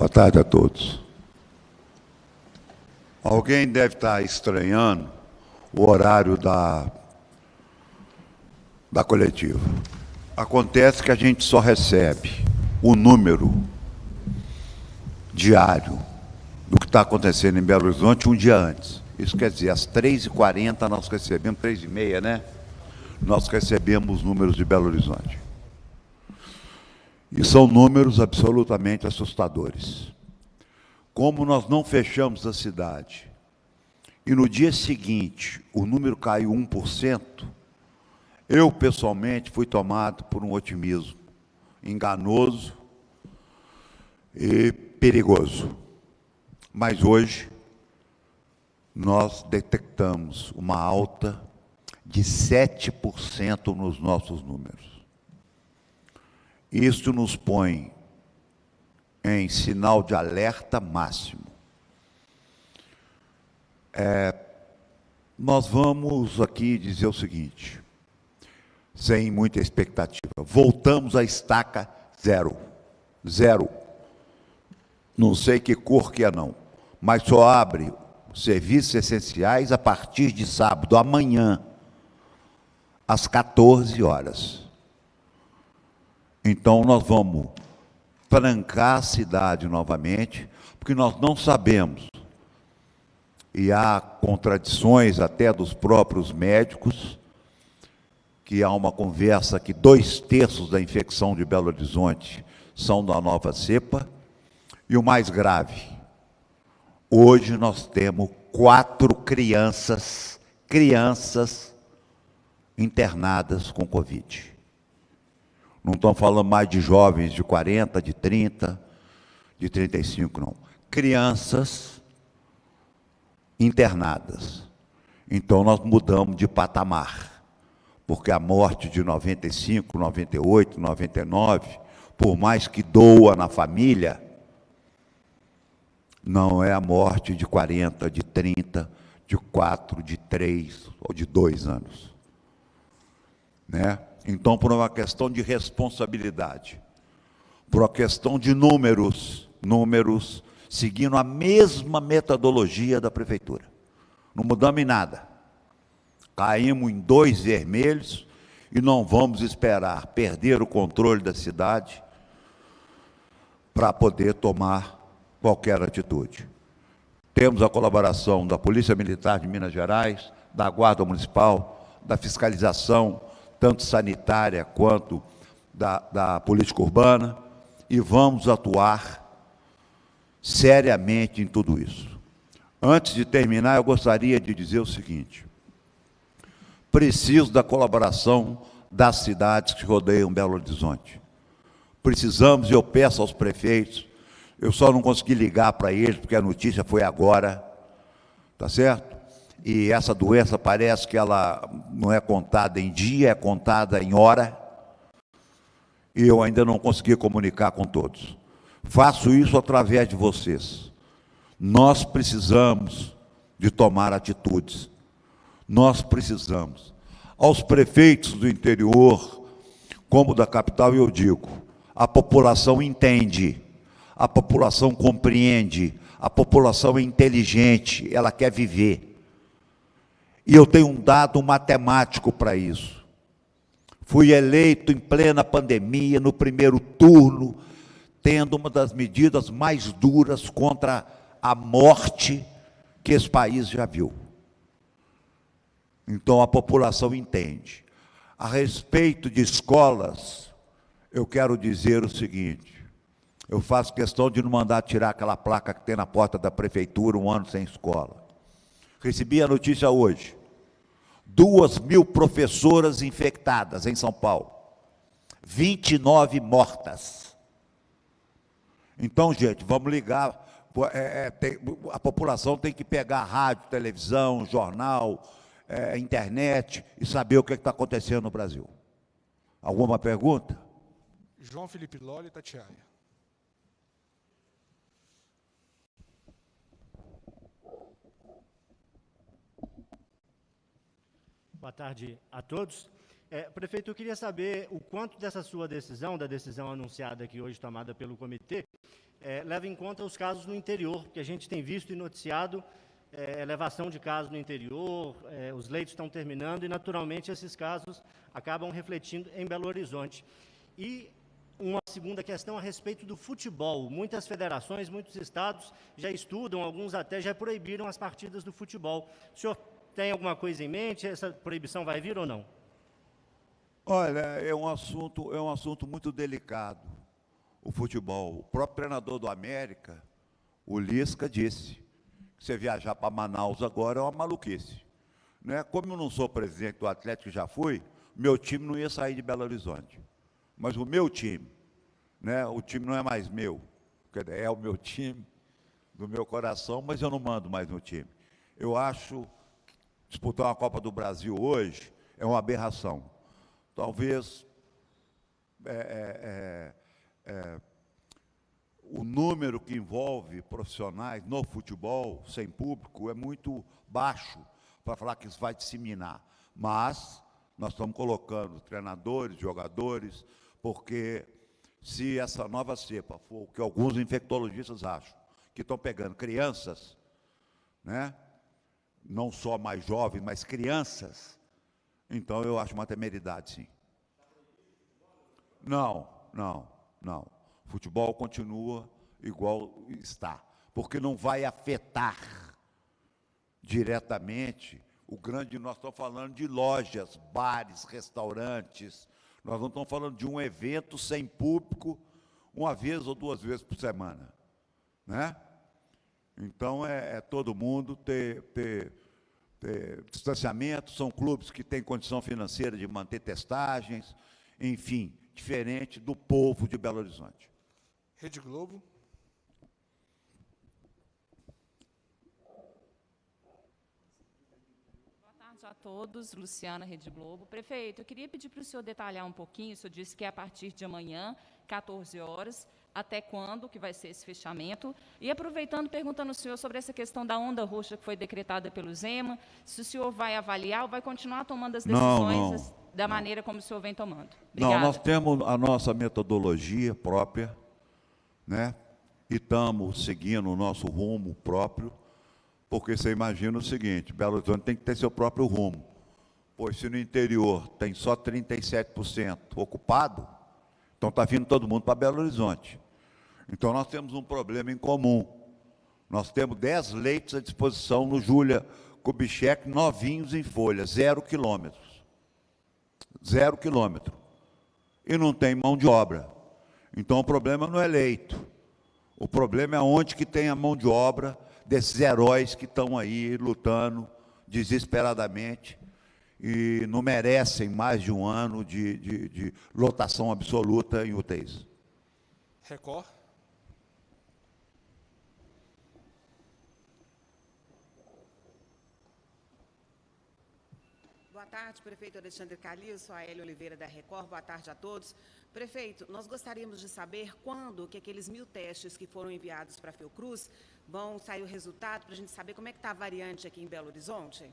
Boa tarde a todos. Alguém deve estar estranhando o horário da coletiva. Acontece que a gente só recebe o número diário do que está acontecendo em Belo Horizonte um dia antes. Isso quer dizer, às 3h40 nós recebemos, 3h30, né? Nós recebemos os números de Belo Horizonte. E são números absolutamente assustadores. Como nós não fechamos a cidade, e no dia seguinte o número caiu 1%, eu, pessoalmente, fui tomado por um otimismo enganoso e perigoso. Mas hoje, nós detectamos uma alta de 7% nos nossos números. Isso nos põe em sinal de alerta máximo. Nós vamos aqui dizer o seguinte, sem muita expectativa, voltamos à estaca zero. Zero. Não sei que cor que é não, mas só abre serviços essenciais a partir de sábado, amanhã, às 14 horas. Então, nós vamos trancar a cidade novamente, porque nós não sabemos, e há contradições até dos próprios médicos, que há uma conversa que 2/3 da infecção de Belo Horizonte são da nova cepa, e o mais grave, hoje nós temos 4 crianças internadas com Covid. Não estamos falando mais de jovens de 40, de 30, de 35, não. Crianças internadas. Então, nós mudamos de patamar, porque a morte de 95, 98, 99, por mais que doa na família, não é a morte de 40, de 30, de 4, de 3 ou de 2 anos. Né? Então, por uma questão de responsabilidade, por uma questão de números, seguindo a mesma metodologia da prefeitura. Não mudamos em nada. Caímos em 2 vermelhos e não vamos esperar perder o controle da cidade para poder tomar qualquer atitude. Temos a colaboração da Polícia Militar de Minas Gerais, da Guarda Municipal, da fiscalização, tanto sanitária quanto da política urbana, e vamos atuar seriamente em tudo isso. Antes de terminar, eu gostaria de dizer o seguinte: preciso da colaboração das cidades que rodeiam Belo Horizonte. Precisamos, e eu peço aos prefeitos, eu só não consegui ligar para eles, porque a notícia foi agora, tá certo? E essa doença parece que ela não é contada em dia, é contada em hora, e eu ainda não consegui comunicar com todos. Faço isso através de vocês. Nós precisamos de tomar atitudes. Nós precisamos. Aos prefeitos do interior, como da capital, eu digo, a população entende, a população compreende, a população é inteligente, ela quer viver. E eu tenho um dado matemático para isso. Fui eleito em plena pandemia, no primeiro turno, tendo uma das medidas mais duras contra a morte que esse país já viu. Então, a população entende. A respeito de escolas, eu quero dizer o seguinte: eu faço questão de não mandar tirar aquela placa que tem na porta da prefeitura, 1 ano sem escola. Recebi a notícia hoje, 2.000 professoras infectadas em São Paulo, 29 mortas. Então, gente, vamos ligar, a população tem que pegar rádio, televisão, jornal, internet e saber o que está acontecendo no Brasil. Alguma pergunta? João Felipe Lolli, Itatiaia. Boa tarde a todos. Prefeito, eu queria saber o quanto dessa sua decisão, da decisão anunciada aqui hoje, tomada pelo comitê, leva em conta os casos no interior, porque a gente tem visto e noticiado elevação de casos no interior, os leitos estão terminando e, naturalmente, esses casos acabam refletindo em Belo Horizonte. E uma segunda questão a respeito do futebol. Muitas federações, muitos estados já estudam, alguns até já proibiram as partidas do futebol. O senhor tem alguma coisa em mente? Essa proibição vai vir ou não? Olha, é um assunto muito delicado, o futebol. O próprio treinador do América, o Lisca, disse que você viajar para Manaus agora é uma maluquice. Né? Como eu não sou presidente do Atlético, já fui, meu time não ia sair de Belo Horizonte. Mas o meu time, né, o time não é mais meu, é o meu time, do meu coração, mas eu não mando mais no time. Eu acho que disputar uma Copa do Brasil hoje é uma aberração. Talvez o número que envolve profissionais no futebol, sem público, é muito baixo para falar que isso vai disseminar. Mas nós estamos colocando treinadores, jogadores, porque se essa nova cepa for o que alguns infectologistas acham, que estão pegando crianças, né, não só mais jovens, mas crianças, então eu acho uma temeridade, sim. Não. Futebol continua igual está, porque não vai afetar diretamente o grande. Nós estamos falando de lojas, bares, restaurantes. Nós não estamos falando de um evento sem público, uma vez ou duas vezes por semana, né? Então, todo mundo ter distanciamento, são clubes que têm condição financeira de manter testagens, enfim, diferente do povo de Belo Horizonte. Rede Globo. Boa tarde a todos, Luciana, Rede Globo. Prefeito, eu queria pedir para o senhor detalhar um pouquinho, o senhor disse que é a partir de amanhã, 14 horas, até quando que vai ser esse fechamento? E aproveitando, perguntando ao senhor sobre essa questão da onda roxa que foi decretada pelo Zema, se o senhor vai avaliar ou vai continuar tomando as decisões da maneira como o senhor vem tomando? Obrigada. Não, nós temos a nossa metodologia própria, né? E estamos seguindo o nosso rumo próprio, porque você imagina o seguinte, Belo Horizonte tem que ter seu próprio rumo, pois se no interior tem só 37% ocupado, então está vindo todo mundo para Belo Horizonte. Então nós temos um problema em comum. Nós temos 10 leitos à disposição no Júlia Kubitschek, novinhos em folha, 0 quilômetros. 0 quilômetro. E não tem mão de obra. Então o problema não é leito. O problema é onde que tem a mão de obra desses heróis que estão aí lutando desesperadamente e não merecem mais de um ano de lotação absoluta em UTIs. Record. Boa tarde, prefeito Alexandre Calil, sou a Hélia Oliveira da Record, boa tarde a todos. Prefeito, nós gostaríamos de saber quando que aqueles 1000 testes que foram enviados para a Fiocruz vão sair o resultado, para a gente saber como é que está a variante aqui em Belo Horizonte?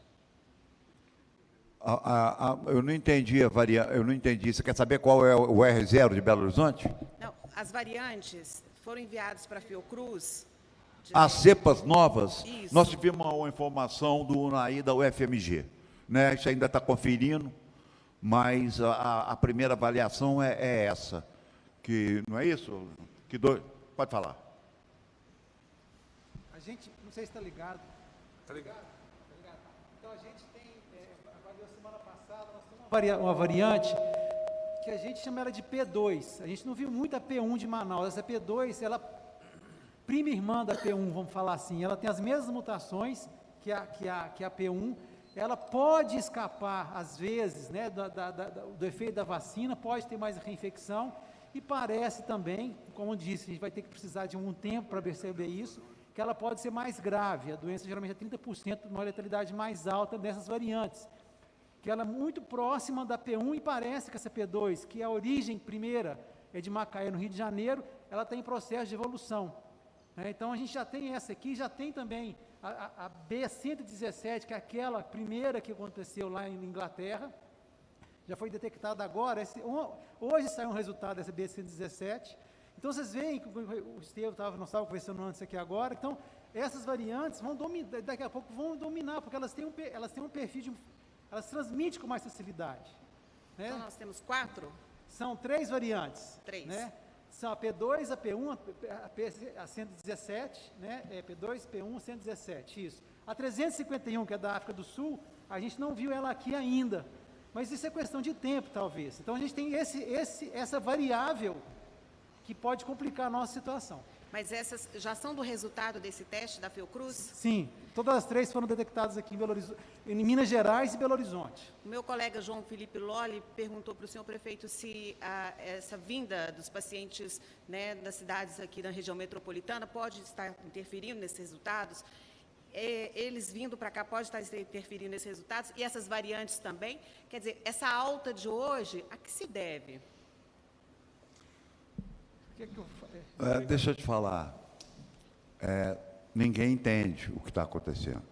Eu não entendi a variante, eu não entendi. Você quer saber qual é o R0 de Belo Horizonte? Não, as variantes foram enviadas para a Fiocruz. As cepas novas, Isso. nós tivemos uma informação do UNAI da UFMG, né? Isso ainda está conferindo, mas a primeira avaliação é essa, que não é isso? Pode falar. A gente, não sei se está ligado. Tá ligado? Então a gente tem, avaliou semana passada, nós temos uma variante que a gente chama ela de P2. A gente não viu muito a P1 de Manaus. Essa P2, ela prima irmã da P1, vamos falar assim. Ela tem as mesmas mutações que a P1. Ela pode escapar, às vezes, né, do efeito da vacina, pode ter mais reinfecção, e parece também, como eu disse, a gente vai ter que precisar de um tempo para perceber isso, que ela pode ser mais grave. A doença geralmente é 30%, uma letalidade mais alta dessas variantes, que ela é muito próxima da P1 e parece que essa P2, que a origem primeira é de Macaé, no Rio de Janeiro, ela está em processo de evolução. Né? Então, a gente já tem essa aqui, já tem também a B117, que é aquela primeira que aconteceu lá em Inglaterra, já foi detectada agora. Hoje saiu um resultado dessa B117, Então, vocês veem, que o Estevam nós estávamos conversando antes aqui agora, então, essas variantes vão dominar, daqui a pouco vão dominar, porque elas têm um perfil, elas transmitem com mais facilidade. Né? Então, nós temos 4? São 3 variantes. 3. Né? São a P2, a P1, a 117, né? P2, P1, 117, isso. A 351, que é da África do Sul, a gente não viu ela aqui ainda, mas isso é questão de tempo, talvez. Então, a gente tem essa variável que pode complicar a nossa situação. Mas essas já são do resultado desse teste da Fiocruz? Sim, todas as 3 foram detectadas aqui em Minas Gerais e Belo Horizonte. O meu colega João Felipe Lolli perguntou para o senhor prefeito se essa vinda dos pacientes, né, das cidades aqui da região metropolitana pode estar interferindo nesses resultados. Eles vindo para cá pode estar interferindo nesses resultados, e essas variantes também. Quer dizer, essa alta de hoje, a que se deve? Deixa eu te falar. Ninguém entende o que está acontecendo.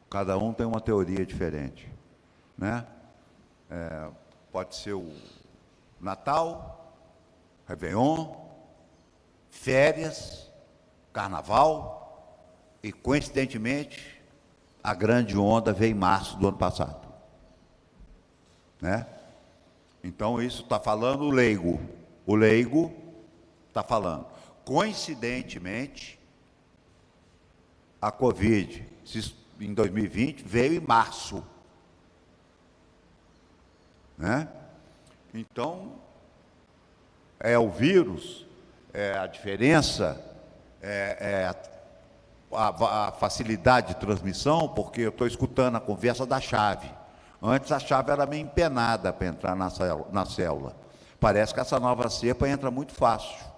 Cada um tem uma teoria diferente. Né? Pode ser o Natal, Réveillon, férias, Carnaval, e, coincidentemente, a grande onda veio em março do ano passado. Né? Então, isso está falando o leigo. O leigo está falando. Coincidentemente, a Covid, em 2020, veio em março. Né? Então, o vírus, a diferença a facilidade de transmissão, porque eu estou escutando a conversa da chave. Antes a chave era meio empenada para entrar na célula. Parece que essa nova cepa entra muito fácil.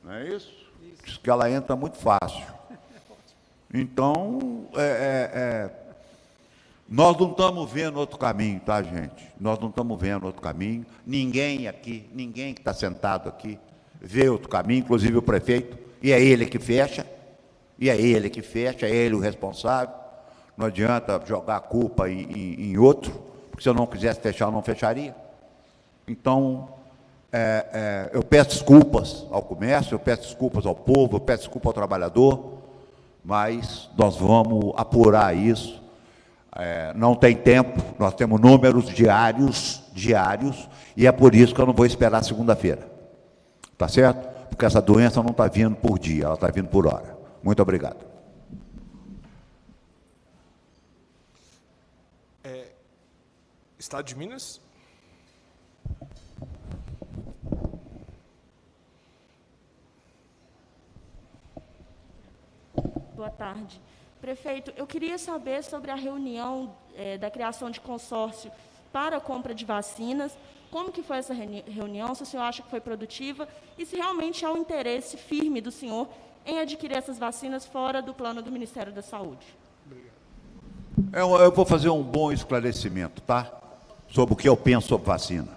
Não é isso? Diz que ela entra muito fácil. Então, nós não estamos vendo outro caminho, tá, gente? Nós não estamos vendo outro caminho. Ninguém aqui, ninguém que está sentado aqui, vê outro caminho, inclusive o prefeito, e é ele que fecha. E é ele o responsável. Não adianta jogar a culpa em outro, porque se eu não quisesse fechar, eu não fecharia. Então, eu peço desculpas ao comércio, eu peço desculpas ao povo, eu peço desculpa ao trabalhador, mas nós vamos apurar isso. Não tem tempo, nós temos números diários, e é por isso que eu não vou esperar segunda-feira. Tá certo? Porque essa doença não está vindo por dia, ela está vindo por hora. Muito obrigado. Estado de Minas. Boa tarde. Prefeito, eu queria saber sobre a reunião da criação de consórcio para a compra de vacinas. Como que foi essa reunião? Se o senhor acha que foi produtiva e se realmente há um interesse firme do senhor em adquirir essas vacinas fora do plano do Ministério da Saúde. Eu vou fazer um bom esclarecimento, tá? Sobre o que eu penso sobre vacina.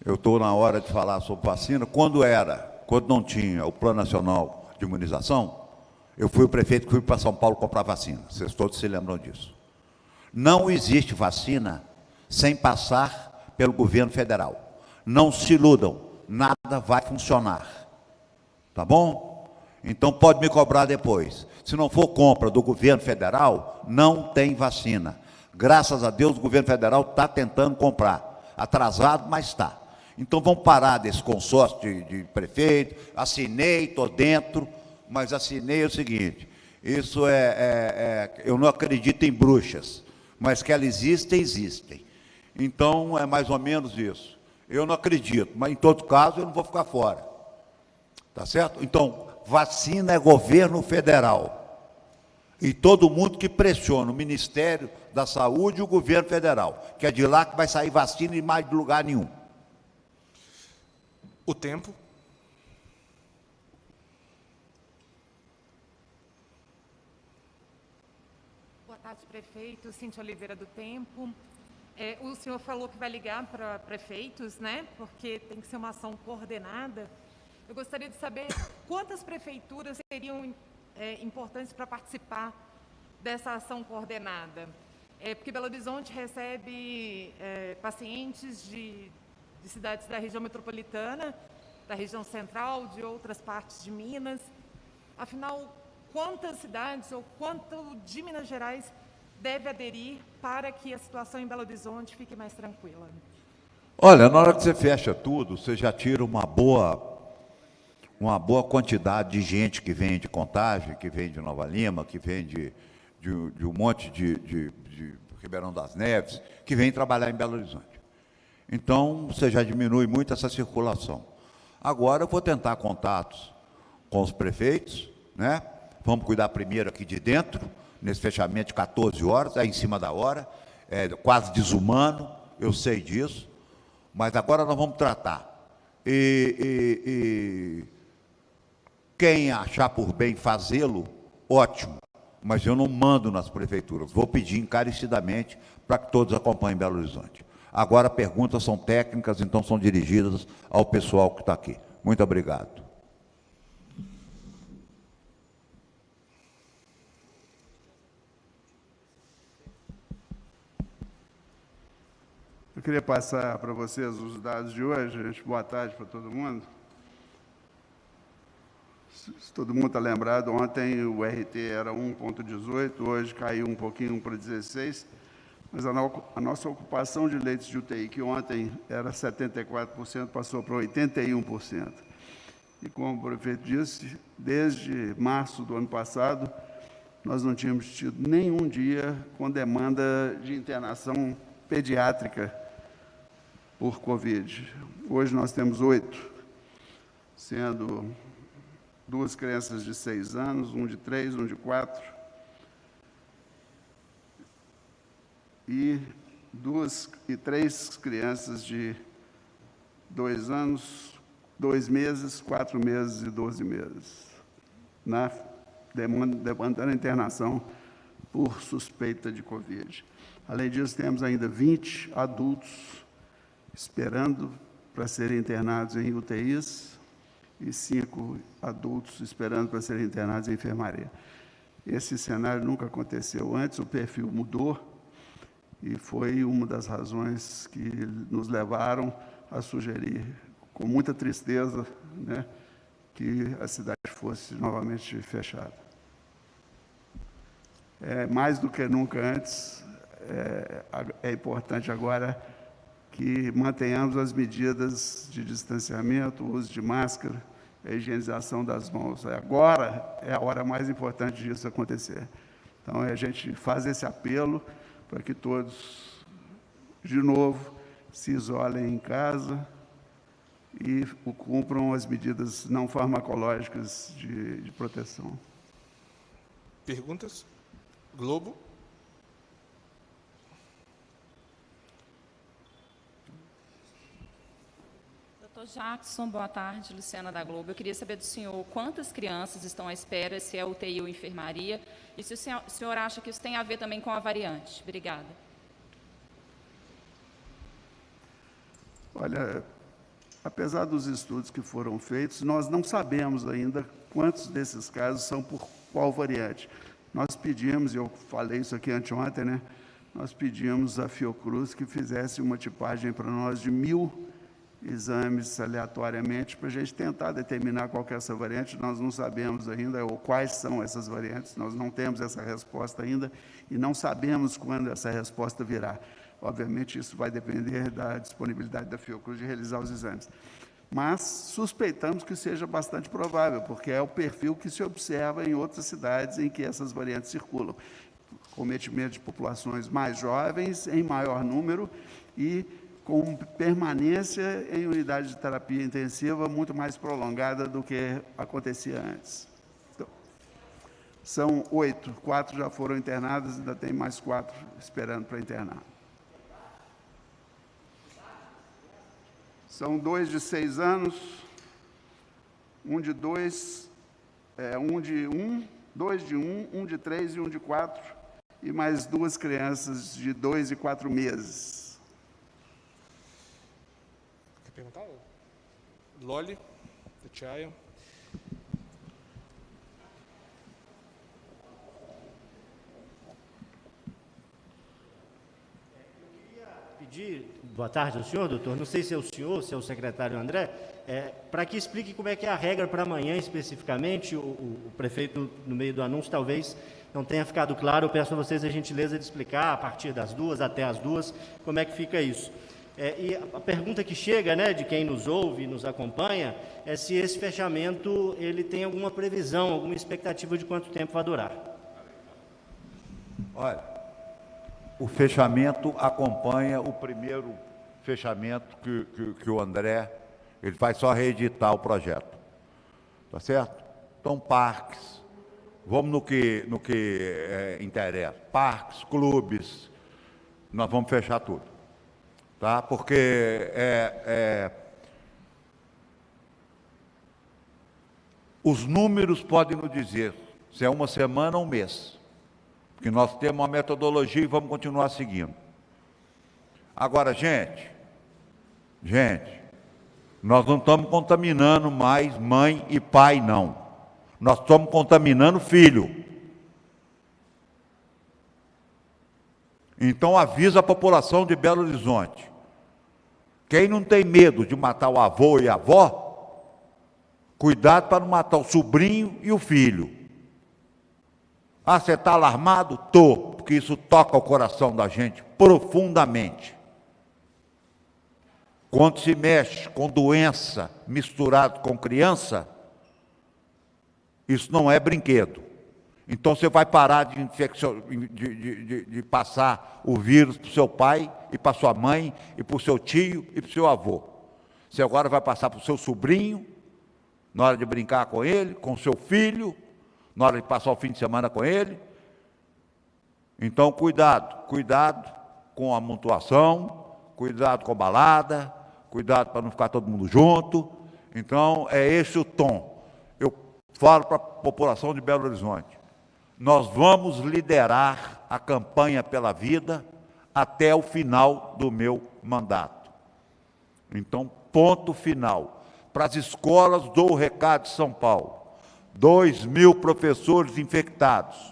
Eu estou na hora de falar sobre vacina. Quando não tinha o Plano Nacional de Imunização, eu fui o prefeito que fui para São Paulo comprar vacina. Vocês todos se lembram disso. Não existe vacina sem passar pelo governo federal. Não se iludam, nada vai funcionar. Tá bom? Então pode me cobrar depois. Se não for compra do governo federal, não tem vacina. Graças a Deus o governo federal está tentando comprar. Atrasado, mas está. Então vamos parar desse consórcio de prefeito. Assinei, estou dentro, mas assinei o seguinte: isso eu não acredito em bruxas, mas que elas existem. Então é mais ou menos isso. Eu não acredito, mas em todo caso eu não vou ficar fora. Tá certo? Então, vacina é governo federal. E todo mundo que pressiona o Ministério da Saúde e o governo federal, que é de lá que vai sair vacina e mais de lugar nenhum. O tempo. Boa tarde, prefeito. Cíntia Oliveira do Tempo. O senhor falou que vai ligar para prefeitos, né? Porque tem que ser uma ação coordenada. Eu gostaria de saber quantas prefeituras seriam importantes para participar dessa ação coordenada. Porque Belo Horizonte recebe pacientes de cidades da região metropolitana da região central, de outras partes de Minas. Afinal, quantas cidades ou quanto de Minas Gerais deve aderir para que a situação em Belo Horizonte fique mais tranquila? Olha, na hora que você fecha tudo, você já tira uma boa quantidade de gente que vem de Contagem, que vem de Nova Lima, que vem de um monte de Ribeirão das Neves, que vem trabalhar em Belo Horizonte. Então, você já diminui muito essa circulação. Agora, eu vou tentar contatos com os prefeitos, né? Vamos cuidar primeiro aqui de dentro, nesse fechamento de 14 horas, é em cima da hora, é quase desumano, eu sei disso, mas agora nós vamos tratar. E quem achar por bem fazê-lo, ótimo, mas eu não mando nas prefeituras, vou pedir encarecidamente para que todos acompanhem Belo Horizonte. Agora, perguntas são técnicas, então são dirigidas ao pessoal que está aqui. Muito obrigado. Eu queria passar para vocês os dados de hoje. Gente, boa tarde para todo mundo. Se todo mundo está lembrado, ontem o RT era 1,18, hoje caiu um pouquinho para 16, mas a nossa ocupação de leitos de UTI, que ontem era 74%, passou para 81%. E como o prefeito disse, desde março do ano passado, nós não tínhamos tido nenhum dia com demanda de internação pediátrica por Covid. Hoje nós temos 8, sendo 2 crianças de 6 anos, um de 3, um de 4, e 3 crianças de 2 anos, 2 meses, 4 meses e 12 meses, demandando internação por suspeita de Covid. Além disso, temos ainda 20 adultos esperando para serem internados em UTIs e 5 adultos esperando para serem internados em enfermaria. Esse cenário nunca aconteceu antes, o perfil mudou e foi uma das razões que nos levaram a sugerir, com muita tristeza, né, que a cidade fosse novamente fechada. Mais do que nunca antes, é importante agora que mantenhamos as medidas de distanciamento, o uso de máscara, a higienização das mãos. Agora é a hora mais importante disso acontecer. Então, a gente faz esse apelo para que todos, de novo, se isolem em casa e cumpram as medidas não farmacológicas de proteção. Perguntas? Globo. Doutor Jackson, boa tarde. Luciana da Globo. Eu queria saber do senhor quantas crianças estão à espera, se é UTI ou enfermaria, e se o senhor acha que isso tem a ver também com a variante. Obrigada. Olha, apesar dos estudos que foram feitos, nós não sabemos ainda quantos desses casos são por qual variante. Nós pedimos, eu falei isso aqui anteontem, né? Nós pedimos à Fiocruz que fizesse uma tipagem para nós de 1.000 exames aleatoriamente para a gente tentar determinar qual que é essa variante. Nós não sabemos ainda ou quais são essas variantes, nós não temos essa resposta ainda e não sabemos quando essa resposta virá. Obviamente, isso vai depender da disponibilidade da Fiocruz de realizar os exames. Mas suspeitamos que seja bastante provável, porque é o perfil que se observa em outras cidades em que essas variantes circulam. Cometimento de populações mais jovens, em maior número, e com permanência em unidade de terapia intensiva muito mais prolongada do que acontecia antes. Então, são 8, 4 já foram internadas, ainda tem mais 4 esperando para internar. São 2 de 6 anos, um de 2, um de 1, 2 de 1, um de 3 e um de 4, e mais 2 crianças de 2 e 4 meses. Quer perguntar? Loli, Tchaya. Pedir Boa tarde ao senhor, doutor. Não sei se é o senhor, se é o secretário André, para que explique como é que é a regra para amanhã especificamente. O prefeito, no meio do anúncio, talvez não tenha ficado claro. Eu peço a vocês a gentileza de explicar, a partir das 2 até as 2, como é que fica isso. E a pergunta que chega, né, de quem nos ouve e nos acompanha, é se esse fechamento ele tem alguma previsão, alguma expectativa de quanto tempo vai durar. Olha, o fechamento acompanha o primeiro fechamento que o André, ele vai só reeditar o projeto, tá certo? Então, parques, vamos no que interessa, parques, clubes, nós vamos fechar tudo, tá? Porque os números podem nos dizer se é uma semana ou um mês, porque nós temos uma metodologia e vamos continuar seguindo. Agora, gente, nós não estamos contaminando mais mãe e pai, não. Nós estamos contaminando filho. Então, avisa a população de Belo Horizonte. Quem não tem medo de matar o avô e a avó, cuidado para não matar o sobrinho e o filho. Ah, você está alarmado? Estou, porque isso toca o coração da gente profundamente. Quando se mexe com doença misturado com criança, isso não é brinquedo. Então você vai parar de passar o vírus para o seu pai, e para sua mãe, e para o seu tio, e para o seu avô. Você agora vai passar para o seu sobrinho, na hora de brincar com ele, com o seu filho, na hora de passar o fim de semana com ele. Então, cuidado com a amontoação, cuidado com a balada, cuidado para não ficar todo mundo junto. Então, é esse o tom. Eu falo para a população de Belo Horizonte, nós vamos liderar a campanha pela vida até o final do meu mandato. Então, ponto final. Para as escolas, dou o recado de São Paulo. 2.000 professores infectados,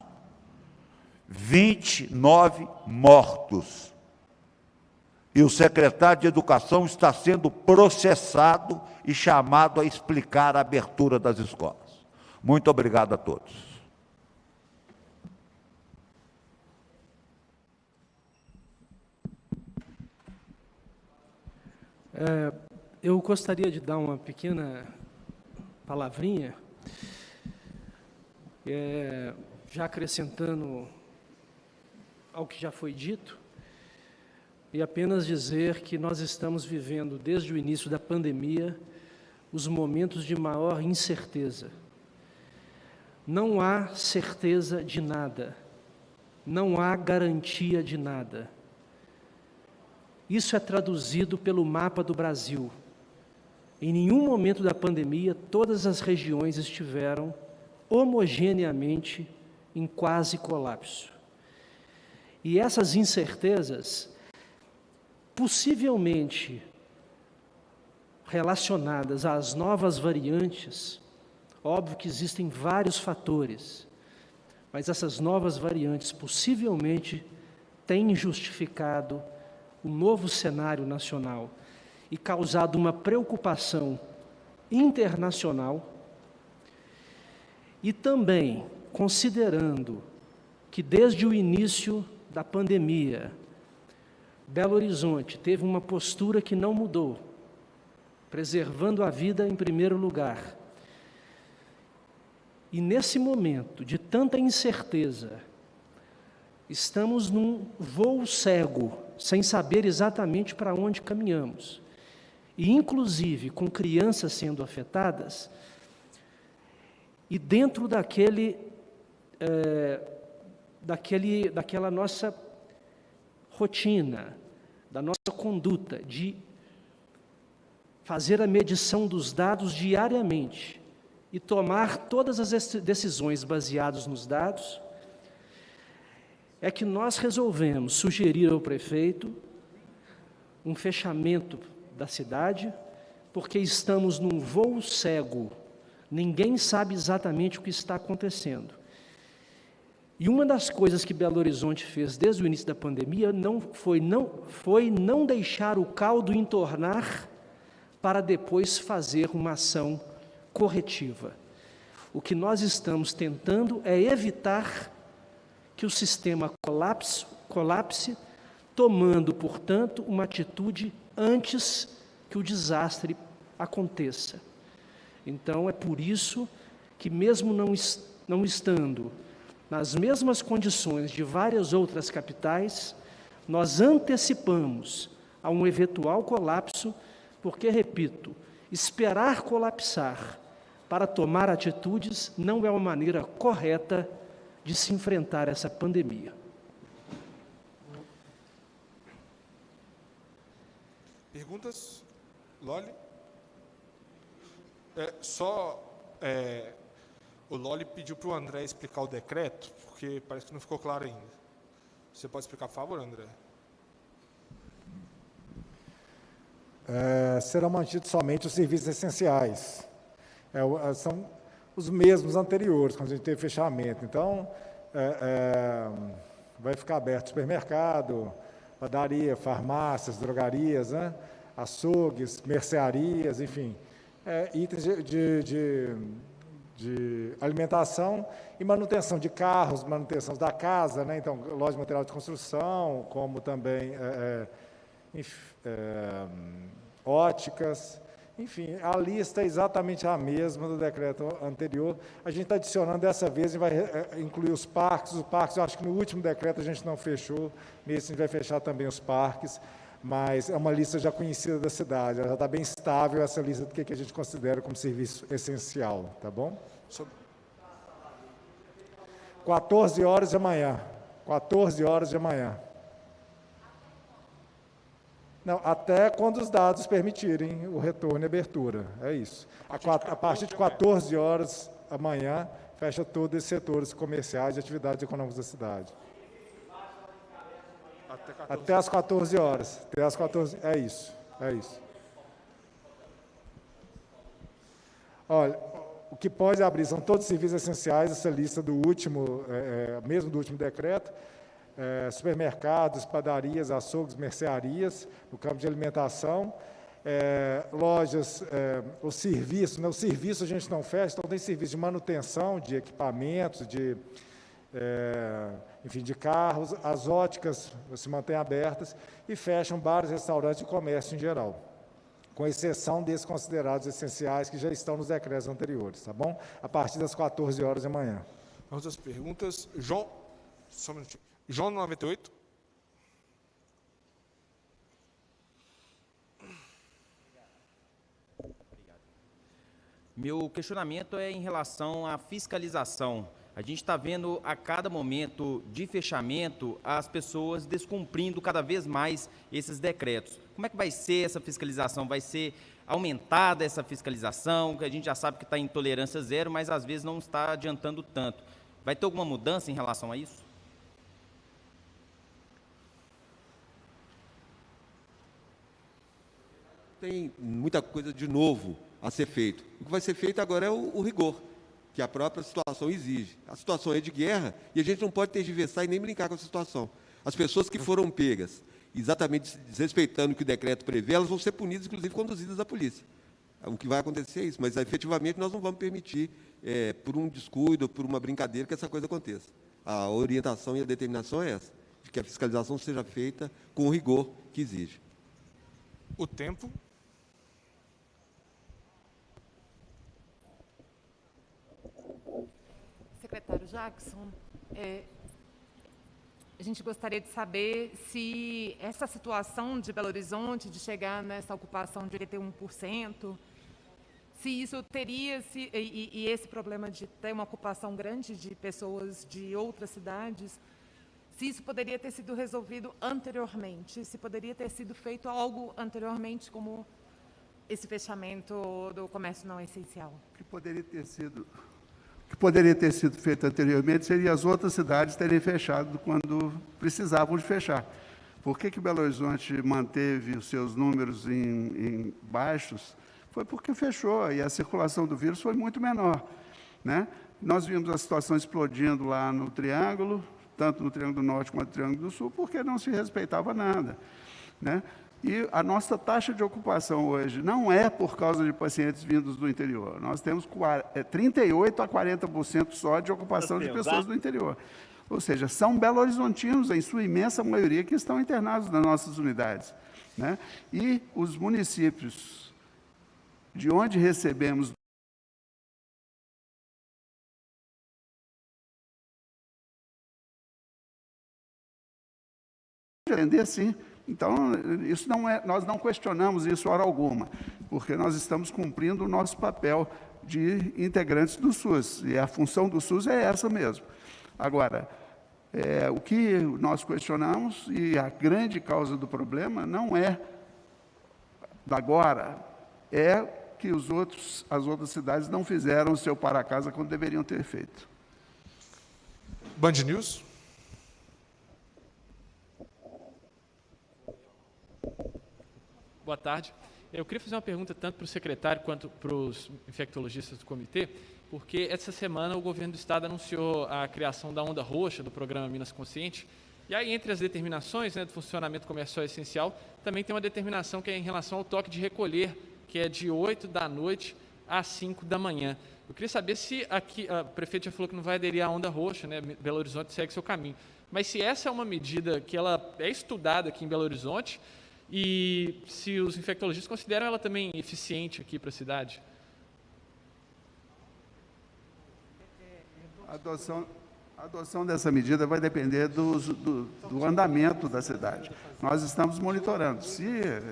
29 mortos. E o secretário de Educação está sendo processado e chamado a explicar a abertura das escolas. Muito obrigado a todos. Eu gostaria de dar uma pequena palavrinha, já acrescentando ao que já foi dito, e apenas dizer que nós estamos vivendo, desde o início da pandemia, os momentos de maior incerteza. Não há certeza de nada, não há garantia de nada. Isso é traduzido pelo mapa do Brasil. Em nenhum momento da pandemia, todas as regiões estiveram homogeneamente em quase colapso. E essas incertezas, possivelmente relacionadas às novas variantes, óbvio que existem vários fatores, mas essas novas variantes possivelmente têm justificado o novo cenário nacional e causado uma preocupação internacional, e também considerando que desde o início da pandemia, Belo Horizonte teve uma postura que não mudou, preservando a vida em primeiro lugar. E nesse momento de tanta incerteza, estamos num voo cego, sem saber exatamente para onde caminhamos. E, inclusive, com crianças sendo afetadas, e dentro daquela nossa rotina, da nossa conduta de fazer a medição dos dados diariamente e tomar todas as decisões baseadas nos dados, é que nós resolvemos sugerir ao prefeito um fechamento da cidade, porque estamos num voo cego, ninguém sabe exatamente o que está acontecendo. E uma das coisas que Belo Horizonte fez desde o início da pandemia foi não deixar o caldo entornar para depois fazer uma ação corretiva. O que nós estamos tentando é evitar que o sistema colapse, tomando, portanto, uma atitude antes que o desastre aconteça. Então, é por isso que, mesmo não estando nas mesmas condições de várias outras capitais, nós antecipamos a um eventual colapso, porque, repito, esperar colapsar para tomar atitudes não é uma maneira correta de se enfrentar essa pandemia. Perguntas? Loli? O Loli pediu para o André explicar o decreto, porque parece que não ficou claro ainda. Você pode explicar, por favor, André? Serão mantidos somente os serviços essenciais. São os mesmos anteriores, quando a gente teve fechamento. Então, vai ficar aberto supermercado, padaria, farmácias, drogarias, né? Açougues, mercearias, enfim, itens de alimentação e manutenção de carros, manutenção da casa, né? Então, loja de material de construção, como também óticas, enfim, a lista é exatamente a mesma do decreto anterior. A gente está adicionando dessa vez e vai incluir os parques. Os parques, eu acho que no último decreto a gente não fechou, nesse a gente vai fechar também os parques, mas é uma lista já conhecida da cidade, ela já está bem estável, essa lista do que a gente considera como serviço essencial, tá bom? 14 horas de amanhã. 14 horas de amanhã. Não, até quando os dados permitirem o retorno e abertura, é isso. A partir de 14 horas amanhã, fecha todos esses setores comerciais e atividades econômicas da cidade. Até às 14 horas. Até às 14, é isso. Olha, o que pode abrir são todos os serviços essenciais, essa lista do último, mesmo do último decreto, supermercados, padarias, açougues, mercearias, no campo de alimentação, lojas, o serviço, né? O serviço a gente não fecha, então tem serviço de manutenção, de equipamentos, enfim, de carros, as óticas se mantêm abertas e fecham bares, restaurantes e comércio em geral, com exceção desses considerados essenciais que já estão nos decretos anteriores, tá bom? A partir das 14 horas da manhã. Vamos às perguntas. João, só um minutinho. João, 98. Meu questionamento é em relação à fiscalização. A gente está vendo a cada momento de fechamento as pessoas descumprindo cada vez mais esses decretos. Como é que vai ser essa fiscalização? Vai ser aumentada essa fiscalização? Que a gente já sabe que está em tolerância zero, mas às vezes não está adiantando tanto. Vai ter alguma mudança em relação a isso? Tem muita coisa de novo a ser feito. O que vai ser feito agora é o rigor, que a própria situação exige. A situação é de guerra e a gente não pode tergiversar e nem brincar com essa situação. As pessoas que foram pegas, exatamente desrespeitando o que o decreto prevê, elas vão ser punidas, inclusive conduzidas à polícia. O que vai acontecer é isso, mas efetivamente nós não vamos permitir, por um descuido, por uma brincadeira, que essa coisa aconteça. A orientação e a determinação é essa, de que a fiscalização seja feita com o rigor que exige. O tempo. Secretário Jackson, a gente gostaria de saber se essa situação de Belo Horizonte, de chegar nessa ocupação de 81%, se isso teria, e esse problema de ter uma ocupação grande de pessoas de outras cidades, se isso poderia ter sido resolvido anteriormente, se poderia ter sido feito algo anteriormente, como esse fechamento do comércio não essencial. O que poderia ter sido feito anteriormente seria as outras cidades terem fechado quando precisavam de fechar. Por que Belo Horizonte manteve os seus números em baixos? Foi porque fechou e a circulação do vírus foi muito menor, né? Nós vimos a situação explodindo lá no Triângulo, tanto no Triângulo do Norte quanto no Triângulo do Sul, porque não se respeitava nada, né? E a nossa taxa de ocupação hoje não é por causa de pacientes vindos do interior. Nós temos 38% a 40% só de ocupação de pessoas do interior. Ou seja, são belo-horizontinos, em sua imensa maioria, que estão internados nas nossas unidades, né? E os municípios de onde recebemos atender, sim. Então, isso não é, nós não questionamos isso hora alguma, porque nós estamos cumprindo o nosso papel de integrantes do SUS, e a função do SUS é essa mesmo. Agora, o que nós questionamos, e a grande causa do problema, não é da agora, é que as outras cidades não fizeram o seu para-casa quando deveriam ter feito. Band News. Boa tarde. Eu queria fazer uma pergunta tanto para o secretário quanto para os infectologistas do comitê, porque essa semana o governo do estado anunciou a criação da onda roxa do programa Minas Consciente, e aí entre as determinações, né, do funcionamento comercial essencial, também tem uma determinação que é em relação ao toque de recolher, que é de 8 da noite às 5 da manhã. Eu queria saber se aqui, a prefeita já falou que não vai aderir à onda roxa, né, Belo Horizonte segue seu caminho, mas se essa é uma medida que ela é estudada aqui em Belo Horizonte, e se os infectologistas consideram ela também eficiente aqui para a cidade? A adoção dessa medida vai depender do andamento da cidade. Nós estamos monitorando. Se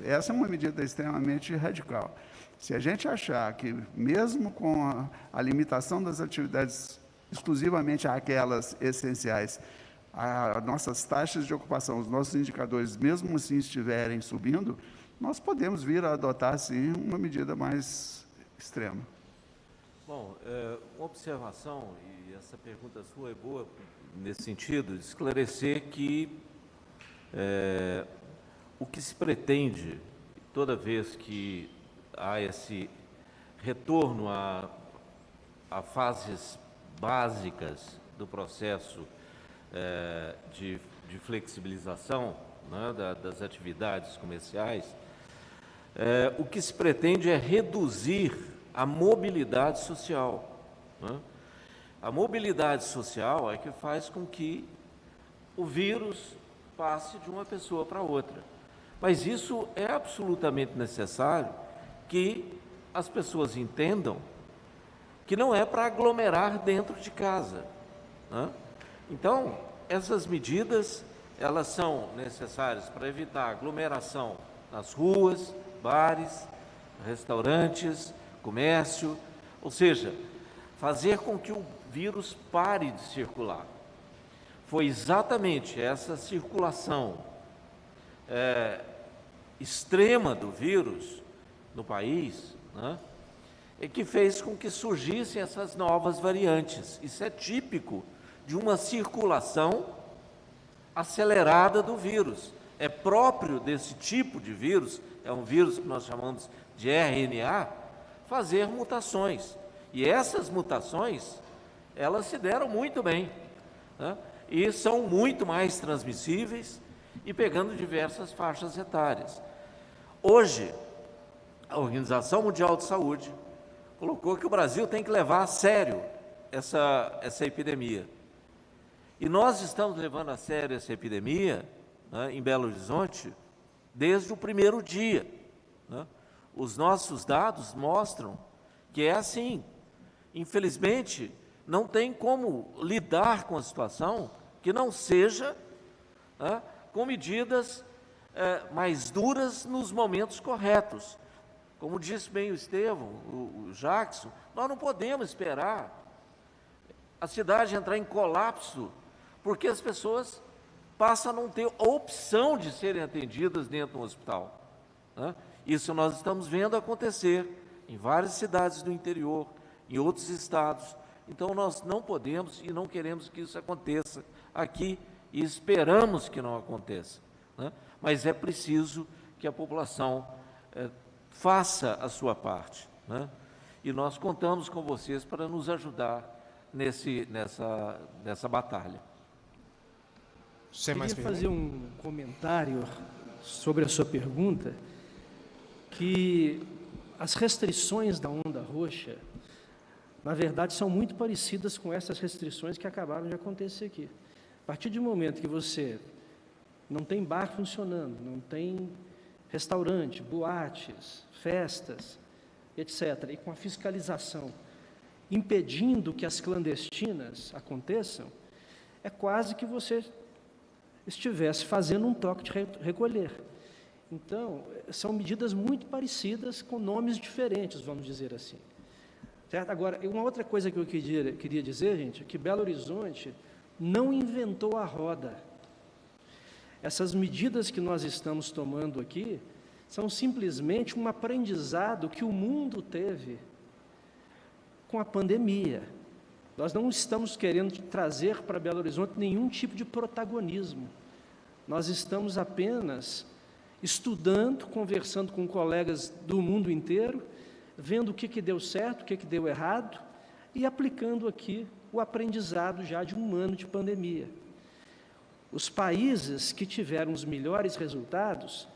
essa é uma medida extremamente radical, se a gente achar que, mesmo com a limitação das atividades exclusivamente àquelas essenciais, as nossas taxas de ocupação, os nossos indicadores, mesmo assim estiverem subindo, nós podemos vir a adotar, sim, uma medida mais extrema. Bom, uma observação, e essa pergunta sua é boa nesse sentido, de esclarecer que o que se pretende, toda vez que há esse retorno a fases básicas do processo de flexibilização, né, das atividades comerciais, o que se pretende é reduzir a mobilidade social, né? A mobilidade social é que faz com que o vírus passe de uma pessoa para outra. Mas isso é absolutamente necessário que as pessoas entendam que não é para aglomerar dentro de casa, né? Então, essas medidas, elas são necessárias para evitar aglomeração nas ruas, bares, restaurantes, comércio, ou seja, fazer com que o vírus pare de circular. Foi exatamente essa circulação extrema do vírus no país, né, que fez com que surgissem essas novas variantes. Isso é típico de uma circulação acelerada do vírus. É próprio desse tipo de vírus, é um vírus que nós chamamos de RNA, fazer mutações. E essas mutações, elas se deram muito bem, né? E são muito mais transmissíveis e pegando diversas faixas etárias. Hoje, a Organização Mundial de Saúde colocou que o Brasil tem que levar a sério essa epidemia. E nós estamos levando a sério essa epidemia, né, em Belo Horizonte desde o primeiro dia, né? Os nossos dados mostram que é assim. Infelizmente, não tem como lidar com a situação que não seja, né, com medidas mais duras nos momentos corretos. Como disse bem o Estevão, o Jackson, nós não podemos esperar a cidade entrar em colapso, porque as pessoas passam a não ter opção de serem atendidas dentro do hospital, né? Isso nós estamos vendo acontecer em várias cidades do interior, em outros estados. Então, nós não podemos e não queremos que isso aconteça aqui e esperamos que não aconteça, né? Mas é preciso que a população faça a sua parte, né? E nós contamos com vocês para nos ajudar nessa batalha. Queria fazer um comentário sobre a sua pergunta, que as restrições da onda roxa, na verdade, são muito parecidas com essas restrições que acabaram de acontecer aqui. A partir do momento que você não tem bar funcionando, não tem restaurante, boates, festas, etc., e com a fiscalização impedindo que as clandestinas aconteçam, é quase que você estivesse fazendo um toque de recolher. Então, são medidas muito parecidas com nomes diferentes, vamos dizer assim. Certo? Agora, uma outra coisa que eu queria dizer, gente, é que Belo Horizonte não inventou a roda. Essas medidas que nós estamos tomando aqui são simplesmente um aprendizado que o mundo teve com a pandemia. Nós não estamos querendo trazer para Belo Horizonte nenhum tipo de protagonismo. Nós estamos apenas estudando, conversando com colegas do mundo inteiro, vendo o que deu certo, o que deu errado, e aplicando aqui o aprendizado já de um ano de pandemia. Os países que tiveram os melhores resultados,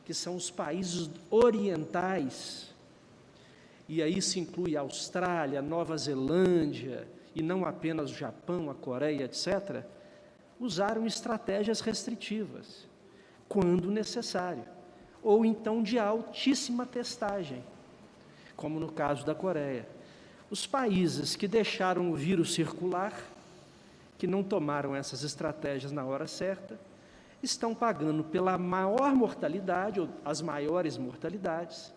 que são os países orientais, e aí se inclui a Austrália, Nova Zelândia, e não apenas o Japão, a Coreia, etc., usaram estratégias restritivas, quando necessário, ou então de altíssima testagem, como no caso da Coreia. Os países que deixaram o vírus circular, que não tomaram essas estratégias na hora certa, estão pagando pela maior mortalidade, ou as maiores mortalidades,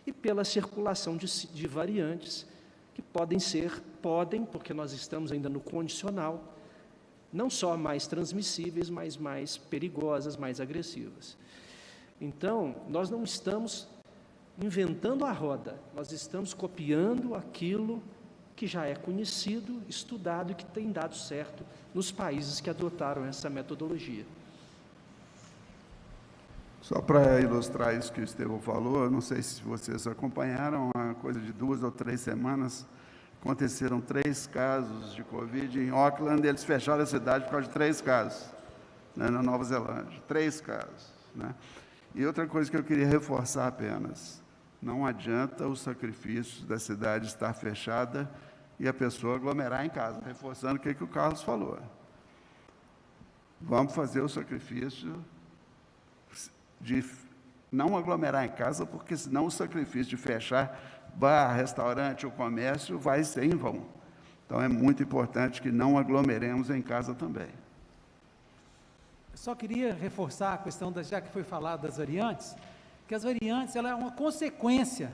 e pela circulação de variantes, que podem, porque nós estamos ainda no condicional, não só mais transmissíveis, mas mais perigosas, mais agressivas. Então, nós não estamos inventando a roda, nós estamos copiando aquilo que já é conhecido, estudado e que tem dado certo nos países que adotaram essa metodologia. Só para ilustrar isso que o Estevão falou, eu não sei se vocês acompanharam, uma coisa de 2 ou 3 semanas, aconteceram 3 casos de Covid em Auckland, e eles fecharam a cidade por causa de 3 casos, né, na Nova Zelândia, 3 casos. Né? E outra coisa que eu queria reforçar apenas, não adianta o sacrifício da cidade estar fechada e a pessoa aglomerar em casa, reforçando o que o Carlos falou. Vamos fazer o sacrifício de não aglomerar em casa, porque senão o sacrifício de fechar bar, restaurante ou comércio vai ser em vão. Então, é muito importante que não aglomeremos em casa também. Eu só queria reforçar a questão, já que foi falado das variantes, que as variantes ela é uma consequência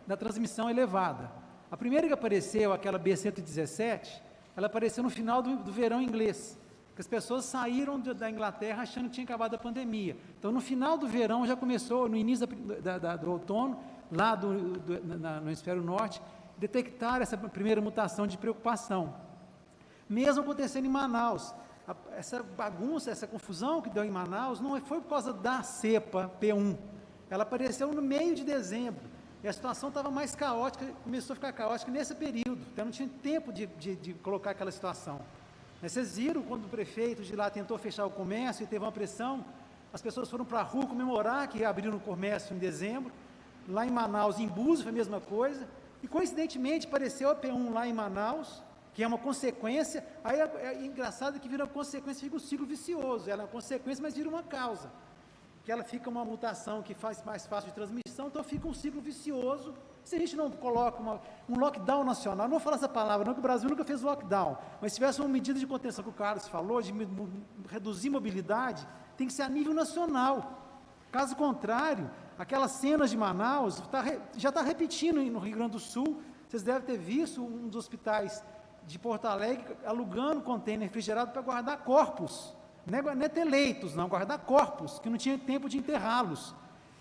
da transmissão elevada. A primeira que apareceu, aquela B117, ela apareceu no final do verão inglês, que as pessoas saíram da Inglaterra achando que tinha acabado a pandemia. Então, no final do verão, já começou, no início do outono, lá no hemisfério norte, detectar essa primeira mutação de preocupação. Mesmo acontecendo em Manaus, essa bagunça, essa confusão que deu em Manaus, não foi por causa da cepa P1, ela apareceu no meio de dezembro, e a situação estava mais caótica, começou a ficar caótica nesse período, então não tinha tempo de colocar aquela situação. Mas vocês viram quando o prefeito de lá tentou fechar o comércio e teve uma pressão, as pessoas foram para a rua comemorar que abriram o comércio em dezembro. Lá em Manaus, em Búzios, foi a mesma coisa, e coincidentemente apareceu a P1 lá em Manaus, que é uma consequência. Aí é engraçado que vira uma consequência, fica um ciclo vicioso, ela é uma consequência, mas vira uma causa, que ela fica uma mutação que faz mais fácil de transmissão, então fica um ciclo vicioso. Se a gente não coloca um lockdown nacional, não vou falar essa palavra, não, que o Brasil nunca fez lockdown, mas se tivesse uma medida de contenção que o Carlos falou, de reduzir mobilidade, tem que ser a nível nacional. Caso contrário, aquelas cenas de Manaus já está repetindo no Rio Grande do Sul. Vocês devem ter visto um dos hospitais de Porto Alegre alugando container refrigerado para guardar corpos, não é ter leitos, não, guardar corpos, que não tinha tempo de enterrá-los.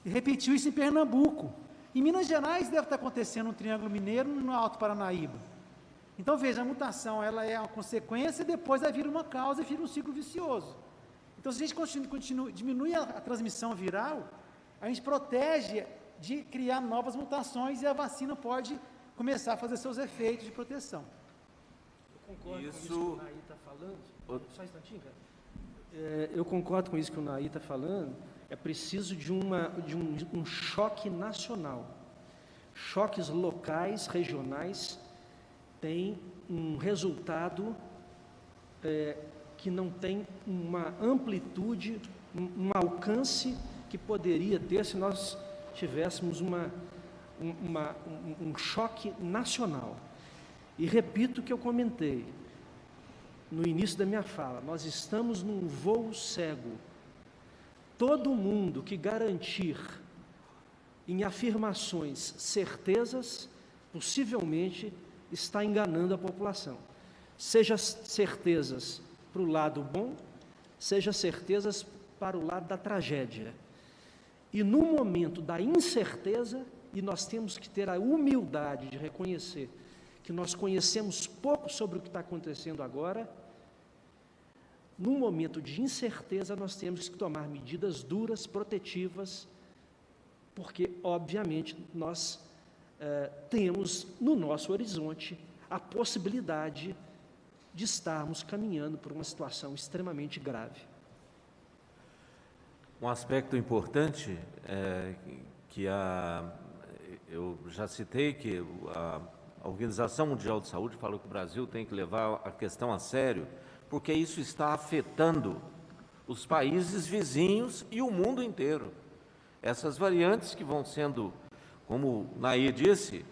E repetiu isso em Pernambuco. Em Minas Gerais deve estar acontecendo no Triângulo Mineiro e no Alto Paranaíba. Então, veja, a mutação ela é uma consequência e depois vai vir uma causa e vira um ciclo vicioso. Então, se a gente diminui a transmissão viral, a gente protege de criar novas mutações e a vacina pode começar a fazer seus efeitos de proteção. concordo com isso que o Nair está falando. Só um instantinho, cara. Eu concordo com isso que o Nair está falando. É preciso de um choque nacional. Choques locais, regionais, têm um resultado que não tem uma amplitude, um alcance que poderia ter se nós tivéssemos um choque nacional. E repito o que eu comentei no início da minha fala, nós estamos num voo cego. Todo mundo que garantir em afirmações certezas, possivelmente está enganando a população. Seja certezas para o lado bom, seja certezas para o lado da tragédia. E no momento da incerteza, e nós temos que ter a humildade de reconhecer que nós conhecemos pouco sobre o que está acontecendo agora, no momento de incerteza nós temos que tomar medidas duras, protetivas, porque, obviamente, nós temos no nosso horizonte a possibilidade de estarmos caminhando por uma situação extremamente grave. Um aspecto importante que eu já citei que a Organização Mundial de Saúde falou que o Brasil tem que levar a questão a sério, porque isso está afetando os países vizinhos e o mundo inteiro. Essas variantes que vão sendo, como o Nair disse,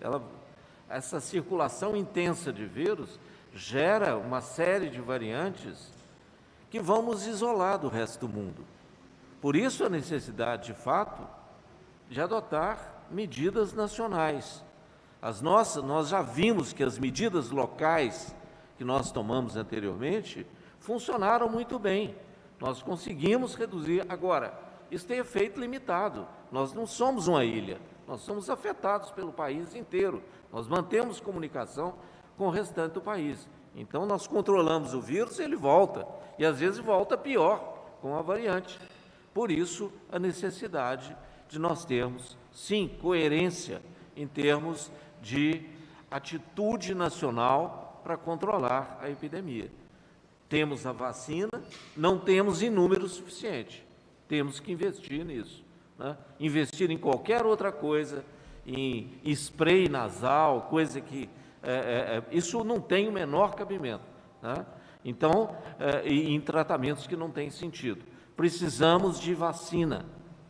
essa circulação intensa de vírus gera uma série de variantes que vão nos isolar do resto do mundo. Por isso a necessidade, de fato, de adotar medidas nacionais. Nós já vimos que as medidas locais que nós tomamos anteriormente funcionaram muito bem. Nós conseguimos reduzir. Agora, isso tem efeito limitado. Nós não somos uma ilha, nós somos afetados pelo país inteiro. Nós mantemos comunicação com o restante do país. Então, nós controlamos o vírus e ele volta. E, às vezes, volta pior, com a variante. Por isso, a necessidade de nós termos, sim, coerência em termos de atitude nacional para controlar a epidemia. Temos a vacina, não temos em número suficiente. Temos que investir nisso, né? Investir em qualquer outra coisa, em spray nasal, coisa que... isso não tem o menor cabimento, né? Então, em tratamentos que não têm sentido. Precisamos de vacina,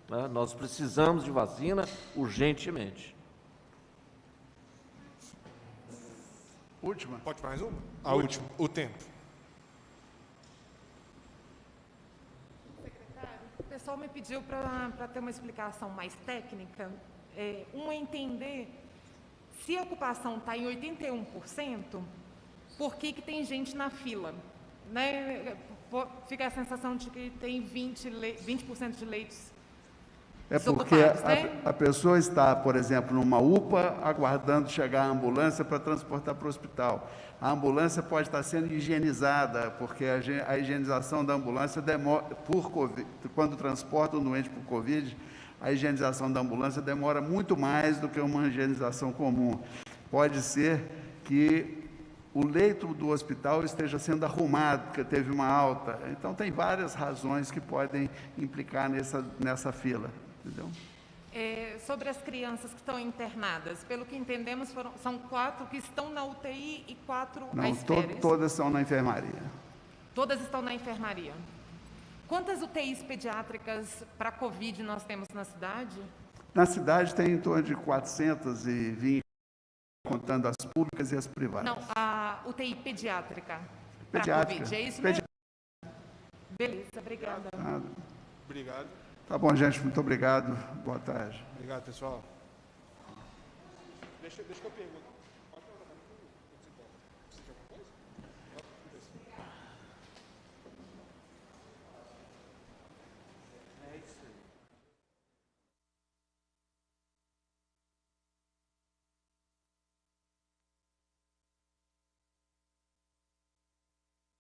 né? Nós precisamos de vacina urgentemente. Última. Pode mais uma? A última. O tempo. Secretário, o pessoal me pediu para ter uma explicação mais técnica, entender se a ocupação está em 81%, por que tem gente na fila? Né? Fica a sensação de que tem 20% de leitos porque a pessoa está, por exemplo, numa UPA, aguardando chegar a ambulância para transportar para o hospital. A ambulância pode estar sendo higienizada, porque a higienização da ambulância demora, quando transporta o doente por Covid, a higienização da ambulância demora muito mais do que uma higienização comum. Pode ser que o leito do hospital esteja sendo arrumado, porque teve uma alta. Então, tem várias razões que podem implicar nessa fila. Entendeu? Sobre as crianças que estão internadas, pelo que entendemos, são 4 que estão na UTI e 4 à espera. Todas são na enfermaria. Todas estão na enfermaria. Quantas UTIs pediátricas para Covid nós temos na cidade? Na cidade tem em torno de 420, contando as públicas e as privadas. Não, a UTI pediátrica para Covid, é isso mesmo? Beleza, obrigada. Obrigado. Tá bom, gente, muito obrigado. Boa tarde. Obrigado, pessoal. Deixa eu perguntar.